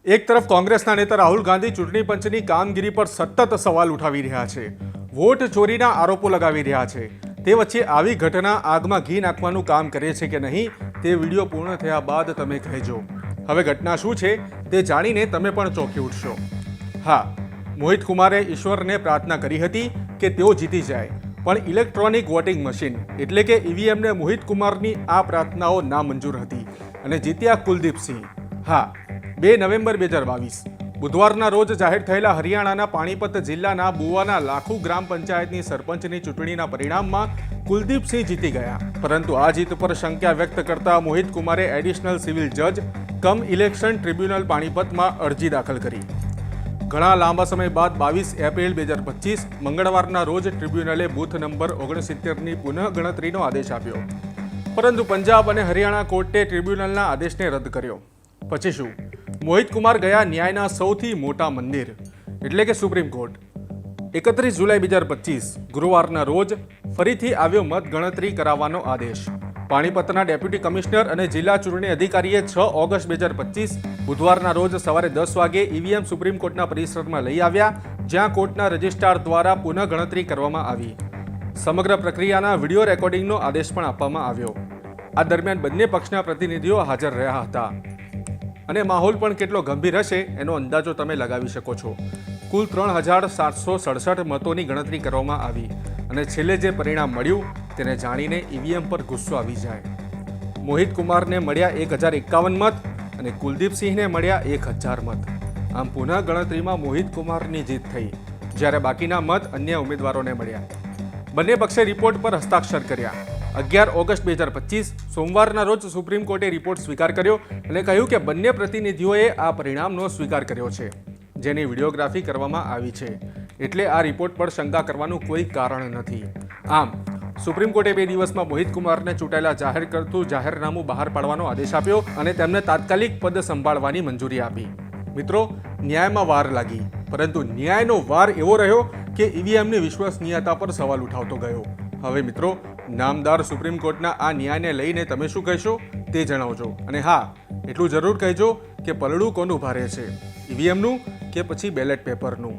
એક તરફ કોંગ્રેસના નેતા રાહુલ ગાંધી ચૂંટણી પંચની કામગીરી પર સતત સવાલ ઉઠાવી રહ્યા છે, વોટ ચોરીના આરોપો લગાવી રહ્યા છે। તે વચ્ચે આવી ઘટના આગમાં ઘી નાખવાનું કામ કરે છે કે નહીં તે વિડીયો પૂર્ણ થયા બાદ તમે કહેજો। હવે ઘટના શું છે તે જાણીને તમે પણ ચોંકી ઉઠશો। હા, મોહિત કુમારે ઈશ્વરને પ્રાર્થના કરી હતી કે તેઓ જીતી જાય, પણ ઇલેક્ટ્રોનિક વોટિંગ મશીન એટલે કે ઈવીએમને મોહિત કુમારની આ પ્રાર્થનાઓ નામંજૂર હતી અને જીત્યા કુલદીપસિંહ। હા, 2 નવેમ્બર 2022 બુધવારના રોજ જાહેર થયેલા હરિયાણાના પાણીપત જિલ્લાના બુવાના લાખુ ગ્રામ પંચાયતની સરપંચની ચૂંટણીના પરિણામમાં કુલદીપસિંહ જીતી ગયા, પરંતુ આ જીત પર શંકા વ્યક્ત કરતા મોહિત કુમારે એડિશનલ સિવિલ જજ કમ ઇલેક્શન ટ્રિબ્યુનલ પાણીપતમાં અરજી દાખલ કરી। ઘણા લાંબા સમય બાદ 22 એપ્રિલ 2025 મંગળવારના રોજ ટ્રિબ્યુનલે બૂથ નંબર 69ની પુનઃ ગણતરીનો આદેશ આપ્યો, પરંતુ પંજાબ અને હરિયાણા કોર્ટે ટ્રિબ્યુનલના આદેશને રદ કર્યો। પછી શું? મોહિત કુમાર ગયા ન્યાયના સૌથી મોટા મંદિર એટલે કે સુપ્રીમ કોર્ટ। 31 જુલાઈ 2025 ગુરુવારના રોજ ફરીથી આવ્યો મત ગણતરી કરાવવાનો આદેશ। પાણીપતના ડેપ્યુટી કમિશનર અને જિલ્લા ચૂંટણી અધિકારીએ 6 ઓગસ્ટ 2025 બુધવારના રોજ સવારે 10 વાગે ઈવીએમ સુપ્રીમ કોર્ટના પરિસરમાં લઈ આવ્યા, જ્યાં કોર્ટના રજિસ્ટ્રાર દ્વારા પુનઃ ગણતરી કરવામાં આવી। સમગ્ર પ્રક્રિયાના વિડીયો રેકોર્ડિંગનો આદેશ પણ આપવામાં આવ્યો। આ દરમિયાન બંને પક્ષના પ્રતિનિધિઓ હાજર રહ્યા હતા અને માહોલ પણ કેટલો ગંભીર હશે એનો અંદાજો તમે લગાવી શકો છો। કુલ 3767 મતોની ગણતરી કરવામાં આવી અને છેલ્લે જે પરિણામ મળ્યું તેને જાણીને ઈવીએમ પર ગુસ્સો આવી જાય। મોહિત કુમારને મળ્યા 1051 મત અને કુલદીપસિંહને મળ્યા 1000 મત। આમ પુનઃ ગણતરીમાં મોહિત કુમારની જીત થઈ, જ્યારે બાકીના મત અન્ય ઉમેદવારોને મળ્યા। બંને પક્ષે રિપોર્ટ પર હસ્તાક્ષર કર્યા। 11 ઓગસ્ટ 2025 સોમવારના રોજ સુપ્રીમ કોર્ટે રિપોર્ટ સ્વીકાર કર્યો અને કહ્યું કે બંને પ્રતિનિધિઓએ આ પરિણામનો સ્વીકાર કર્યો છે, જેની વિડીયોગ્રાફી કરવામાં આવી છે, એટલે આ રિપોર્ટ પર શંકા કરવાનું કોઈ કારણ નથી। આમ સુપ્રીમ કોર્ટે 2 દિવસમાં મોહિત કુમારને ચૂંટાયેલા જાહેર કરતું જાહેરનામું બહાર પાડવાનો આદેશ આપ્યો અને તેમને તાત્કાલિક પદ સંભાળવાની મંજૂરી આપી। મિત્રો, ન્યાયમાં વાર લાગી, પરંતુ ન્યાયનો વાર એવો રહ્યો કે ઈવીએમની વિશ્વસનીયતા પર સવાલ ઉઠાવતો ગયો। હવે મિત્રો, નામદાર સુપ્રીમ કોર્ટના આ ન્યાયને લઈને તમે શું કહેશો તે જણાવજો, અને હા, એટલું જરૂર કહેજો કે પલડું કોનું ભારે છે, ઈવીએમનું કે પછી બેલેટ પેપરનું।